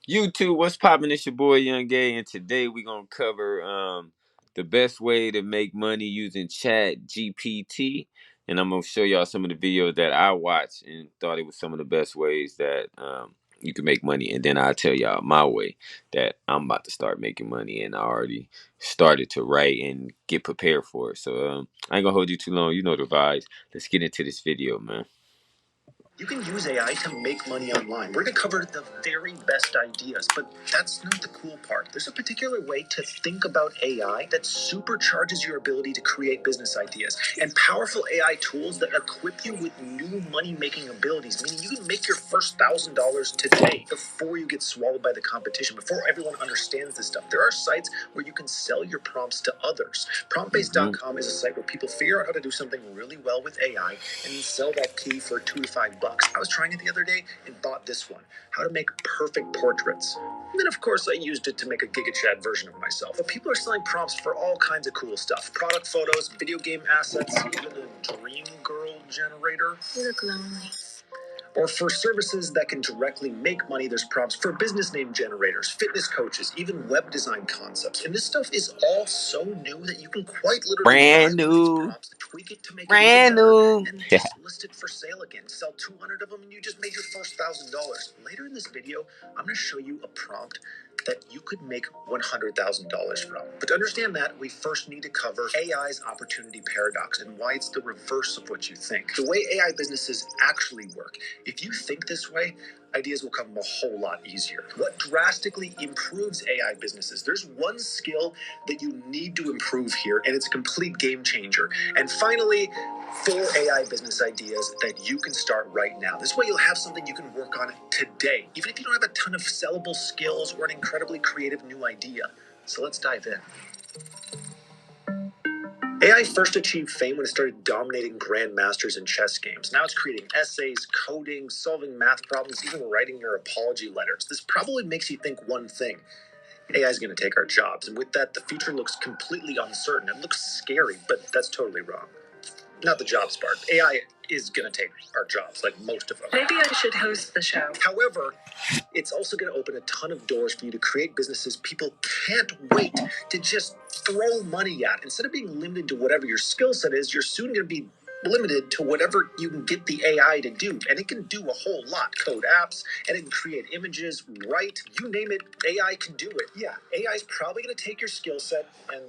YouTube, what's poppin'? It's your boy Young Gay, and today we're gonna cover the best way to make money using ChatGPT. And I'm gonna show y'all some of the videos that I watched and thought it was some of the best ways that you can make money. And then I'll tell y'all my way that I'm about to start making money, and I already started to write and get prepared for it. So I ain't gonna hold you too long. You know the vibes. Let's get into this video, man. You can use AI to make money online. We're going to cover the very best ideas, but that's not the cool part. There's a particular way to think about AI that supercharges your ability to create business ideas, and powerful AI tools that equip you with new money-making abilities, meaning you can make your first $1,000 today before you get swallowed by the competition, before everyone understands this stuff. There are sites where you can sell your prompts to others. Promptbase.com is a site where people figure out how to do something really well with AI and sell that key for $2 to $5. I was trying it the other day and bought this one, how to make perfect portraits. And then, of course, I used it to make a GigaChat version of myself. But people are selling prompts for all kinds of cool stuff. Product photos, video game assets, even a dream girl generator. You look lonely. Or for services that can directly make money, there's prompts for business name generators, fitness coaches, even web design concepts. And this stuff is all so new that you can quite literally Brand buy one of these new, prompts, tweak it to make it even brand better, new. and just list it for sale again. Sell 200 of them and you just made your first $1,000. Later in this video, I'm going to show you a prompt that you could make $100,000 from. But to understand that, we first need to cover AI's opportunity paradox and why it's the reverse of what you think. The way AI businesses actually work. If you think this way, ideas will come a whole lot easier. What drastically improves AI businesses? There's one skill that you need to improve here, and it's a complete game changer. And finally, 4 AI business ideas that you can start right now. This way you'll have something you can work on today, even if you don't have a ton of sellable skills or an incredibly creative new idea. So let's dive in. AI first achieved fame when it started dominating grandmasters in chess games. Now it's creating essays, coding, solving math problems, even writing your apology letters. This probably makes you think one thing. AI is going to take our jobs, and with that, the future looks completely uncertain. It looks scary, but that's totally wrong. Not the jobs part. AI is going to take our jobs, like most of them. Maybe I should host the show. However, it's also going to open a ton of doors for you to create businesses people can't wait to just throw money at. Instead of being limited to whatever your skill set is, you're soon going to be limited to whatever you can get the AI to do. And it can do a whole lot. Code apps, and it can create images, write, you name it, AI can do it. Yeah, AI is probably going to take your skill set and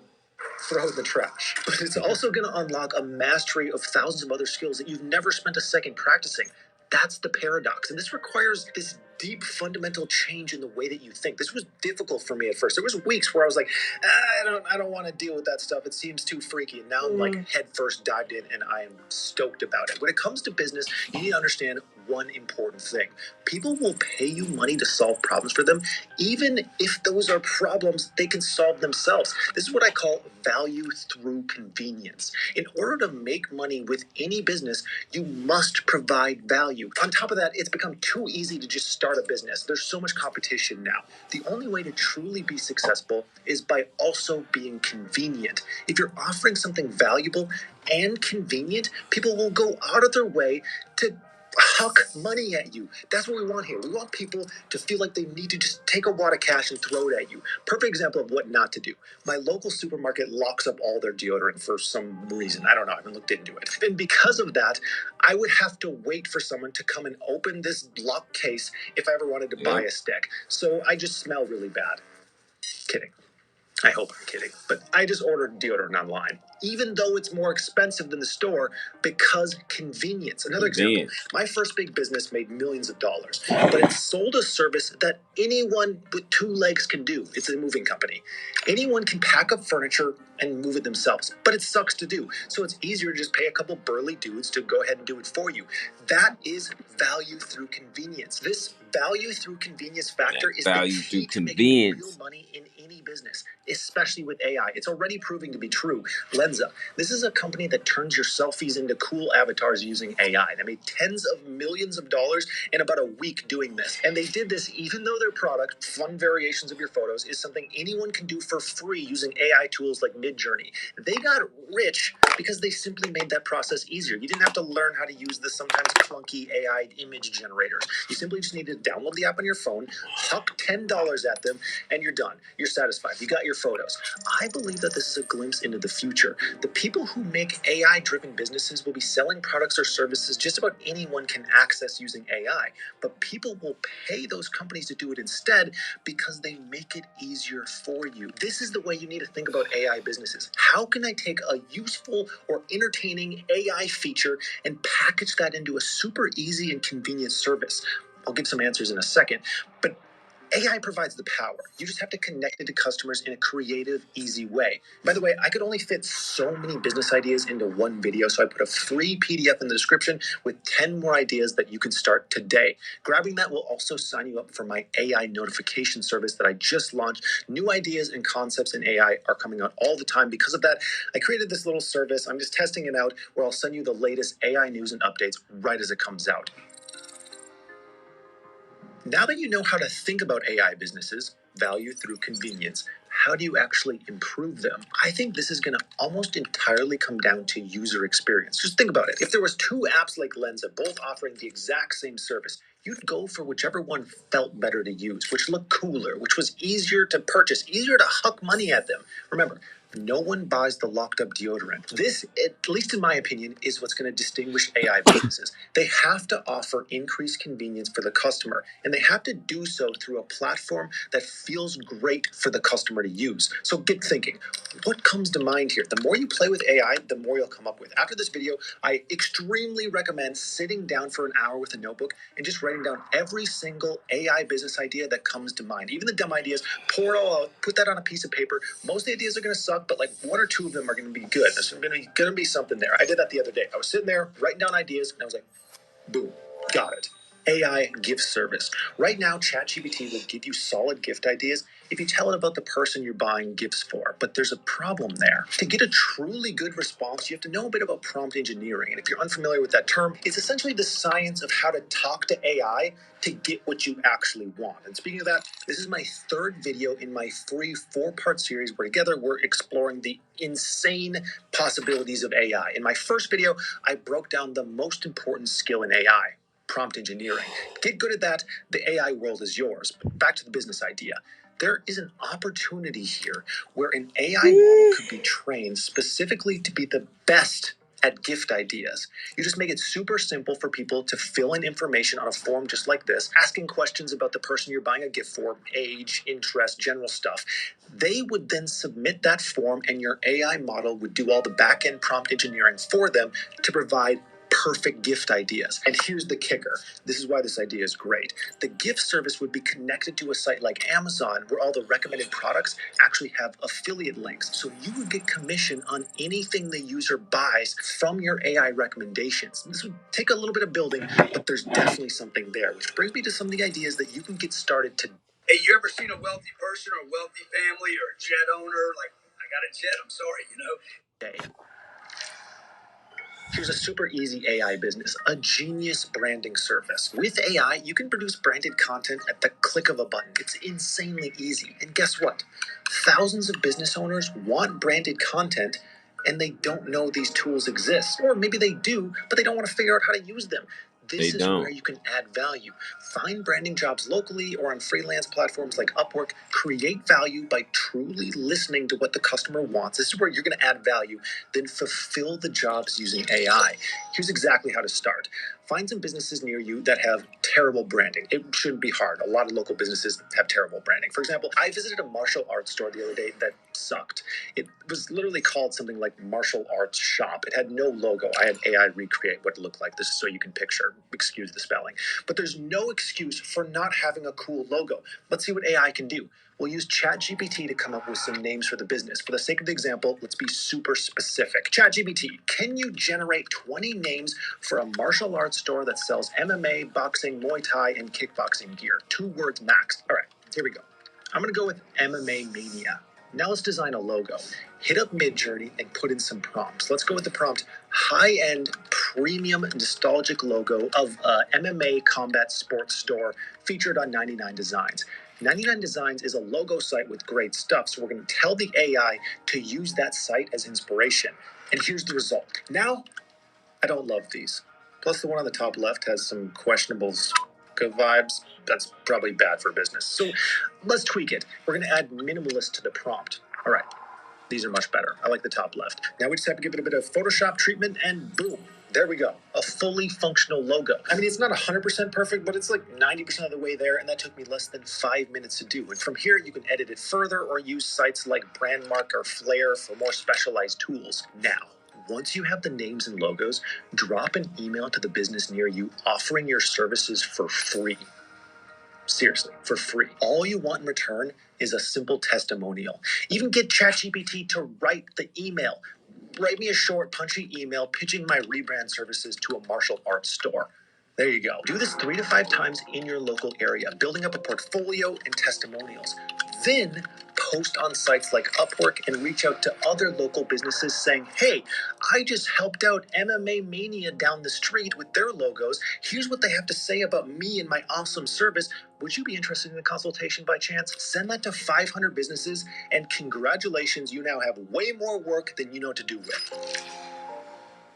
throw in the trash. But it's also going to unlock a mastery of thousands of other skills that you've never spent a second practicing. That's the paradox. And this requires this deep fundamental change in the way that you think. This was difficult for me at first. There was weeks where I was like, I don't want to deal with that stuff. It seems too freaky. And now I'm like head first dived in and I am stoked about it. When it comes to business, you need to understand one important thing. People will pay you money to solve problems for them, even if those are problems they can solve themselves. This is what I call value through convenience. In order to make money with any business, you must provide value. On top of that, it's become too easy to just start a business. There's so much competition now. The only way to truly be successful is by also being convenient. If you're offering something valuable and convenient, people will go out of their way to huck money at you. That's what we want here. We want people to feel like they need to just take a wad of cash and throw it at you. Perfect example of what not to do. My local supermarket locks up all their deodorant for some reason. I don't know. I haven't looked into it. And because of that, I would have to wait for someone to come and open this locked case if I ever wanted to buy a stick. So I just smell really bad. Kidding. I hope I'm kidding, but I just ordered deodorant online, even though it's more expensive than the store because convenience. Another example, my first big business made millions of dollars, but it sold a service that anyone with 2 legs can do. It's a moving company. Anyone can pack up furniture and move it themselves, but it sucks to do. So it's easier to just pay a couple burly dudes to go ahead and do it for you. That is value through convenience. This value through convenience factor is the key to making real money in any business, especially with AI. It's already proving to be true. Lens Lensa. This is a company that turns your selfies into cool avatars using AI. They made tens of millions of dollars in about a week doing this. And they did this even though their product, fun variations of your photos, is something anyone can do for free using AI tools like Midjourney. They got rich because they simply made that process easier. You didn't have to learn how to use the sometimes clunky AI image generators. You simply just needed to download the app on your phone, huck $10 at them, and you're done. You're satisfied. You got your photos. I believe that this is a glimpse into the future. The people who make AI-driven businesses will be selling products or services just about anyone can access using AI, but people will pay those companies to do it instead because they make it easier for you. This is the way you need to think about AI businesses. How can I take a useful or entertaining AI feature and package that into a super easy and convenient service? I'll give some answers in a second, but AI provides the power. You just have to connect it to customers in a creative, easy way. By the way, I could only fit so many business ideas into one video, so I put a free PDF in the description with 10 more ideas that you can start today. Grabbing that will also sign you up for my AI notification service that I just launched. New ideas and concepts in AI are coming out all the time. Because of that, I created this little service. I'm just testing it out where I'll send you the latest AI news and updates right as it comes out. Now that you know how to think about AI businesses, value through convenience, how do you actually improve them? I think this is going to almost entirely come down to user experience. Just think about it. If there was two apps like Lensa, both offering the exact same service, you'd go for whichever one felt better to use, which looked cooler, which was easier to purchase, easier to huck money at them. Remember, no one buys the locked up deodorant. This, at least in my opinion, is what's going to distinguish AI businesses. They have to offer increased convenience for the customer, and they have to do so through a platform that feels great for the customer to use. So get thinking. What comes to mind here? The more you play with AI, the more you'll come up with. After this video, I extremely recommend sitting down for an hour with a notebook and just writing down every single AI business idea that comes to mind. Even the dumb ideas, pour it all out, put that on a piece of paper. Most of the ideas are going to suck, but like one or two of them are going to be good. There's going to be something there. I did that the other day. I was sitting there writing down ideas, and I was like, boom, got it. AI gift service. Right now, ChatGPT will give you solid gift ideas if you tell it about the person you're buying gifts for. But there's a problem there. To get a truly good response, you have to know a bit about prompt engineering. And if you're unfamiliar with that term, it's essentially the science of how to talk to AI to get what you actually want. And speaking of that, this is my third video in my free 4-part series where together we're exploring the insane possibilities of AI. In my first video, I broke down the most important skill in AI: prompt engineering. Get good at that, the AI world is yours. But back to the business idea. There is an opportunity here where an AI model could be trained specifically to be the best at gift ideas. You just make it super simple for people to fill in information on a form just like this, asking questions about the person you're buying a gift for, age, interest, general stuff. They would then submit that form, and your AI model would do all the back-end prompt engineering for them to provide perfect gift ideas. And here's the kicker. This is why this idea is great. The gift service would be connected to a site like Amazon, where all the recommended products actually have affiliate links. So you would get commission on anything the user buys from your AI recommendations. This would take a little bit of building, but there's definitely something there, which brings me to some of the ideas that you can get started today. Hey, you ever seen a wealthy person or a wealthy family or a jet owner? Like, I got a jet, I'm sorry, Here's a super easy AI business, a genius branding service. With AI, you can produce branded content at the click of a button. It's insanely easy. And guess what? Thousands of business owners want branded content, and they don't know these tools exist. Or maybe they do, but they don't want to figure out how to use them. This is where you can add value. Find branding jobs locally or on freelance platforms like Upwork. Create value by truly listening to what the customer wants. This is where you're going to add value. Then fulfill the jobs using AI. Here's exactly how to start. Find some businesses near you that have terrible branding. It shouldn't be hard. A lot of local businesses have terrible branding. For example, I visited a martial arts store the other day that sucked. It was literally called something like Martial Arts Shop. It had no logo. I had AI recreate what it looked like. This is so you can picture. Excuse the spelling. But there's no excuse for not having a cool logo. Let's see what AI can do. We'll use ChatGPT to come up with some names for the business. For the sake of the example, let's be super specific. ChatGPT, can you generate 20 names for a martial arts store that sells MMA, boxing, Muay Thai, and kickboxing gear? 2 words max. All right, here we go. I'm going to go with MMA Mania. Now let's design a logo. Hit up Midjourney and put in some prompts. Let's go with the prompt high-end premium nostalgic logo of MMA combat sports store featured on 99 Designs. 99 Designs is a logo site with great stuff, so we're going to tell the AI to use that site as inspiration. And here's the result. Now, I don't love these. Plus, the one on the top left has some questionable vibes. That's probably bad for business. So let's tweak it. We're going to add minimalist to the prompt. All right, these are much better. I like the top left. Now we just have to give it a bit of Photoshop treatment and boom. There we go. A fully functional logo. I mean, it's not 100% perfect, but it's like 90% of the way there, and that took me less than 5 minutes to do. And from here, you can edit it further or use sites like Brandmark or Flair for more specialized tools. Now, once you have the names and logos, drop an email to the business near you offering your services for free. Seriously, for free. All you want in return is a simple testimonial. Even get ChatGPT to write the email. Write me a short, punchy email pitching my rebrand services to a martial arts store. There you go. Do this 3 to 5 times in your local area, building up a portfolio and testimonials. Then post on sites like Upwork and reach out to other local businesses saying, hey, I just helped out MMA Mania down the street with their logos. Here's what they have to say about me and my awesome service. Would you be interested in a consultation by chance? Send that to 500 businesses, and congratulations, you now have way more work than you know what to do with.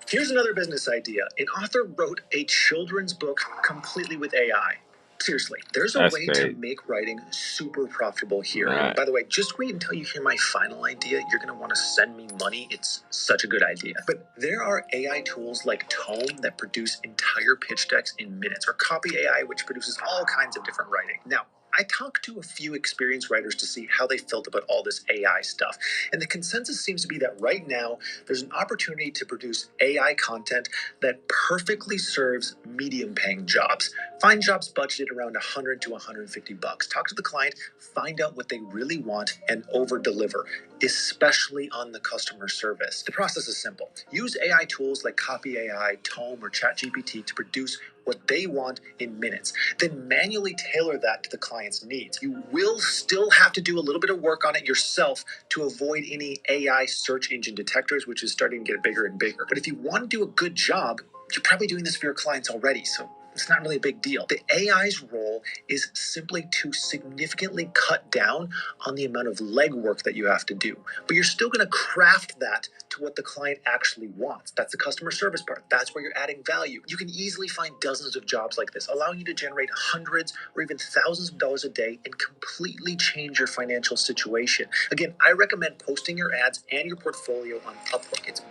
Here's another business idea. An author wrote a children's book completely with AI. Seriously, there's a That's way to great. make writing super profitable here. Right. And by the way, just wait until you hear my final idea. You're going to want to send me money. It's such a good idea. But there are AI tools like Tome that produce entire pitch decks in minutes, or Copy AI, which produces all kinds of different writing. Now, I talked to a few experienced writers to see how they felt about all this AI stuff. And the consensus seems to be that right now, there's an opportunity to produce AI content that perfectly serves medium paying jobs. Find jobs budgeted around 100 to 150 bucks. Talk to the client, find out what they really want, and over deliver, especially on the customer service. The process is simple. Use AI tools like Copy AI, Tome, or ChatGPT to produce what they want in minutes. Then manually tailor that to the client's needs. You will still have to do a little bit of work on it yourself to avoid any AI search engine detectors, which is starting to get bigger and bigger. But if you want to do a good job, you're probably doing this for your clients already, so it's not really a big deal. The AI's role is simply to significantly cut down on the amount of legwork that you have to do. But you're still going to craft that to what the client actually wants. That's the customer service part. That's where you're adding value. You can easily find dozens of jobs like this, allowing you to generate hundreds or even thousands of dollars a day and completely change your financial situation. Again, I recommend posting your ads and your portfolio on Upwork. It's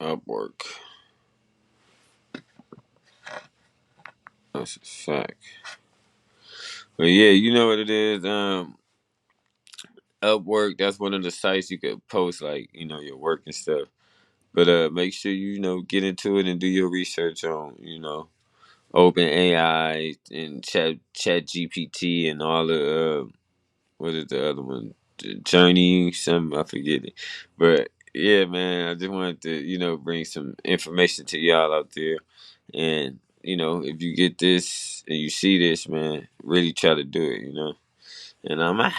Upwork. That's a fact. But yeah, you know what it is. Upwork. That's one of the sites you could post like your work and stuff. But make sure get into it and do your research on Open AI and Chat GPT and all the what is the other one? Journey, some I forget it. But yeah, man, I just wanted to, bring some information to y'all out there. And, if you get this and you see this, man, really try to do it, And I'm out.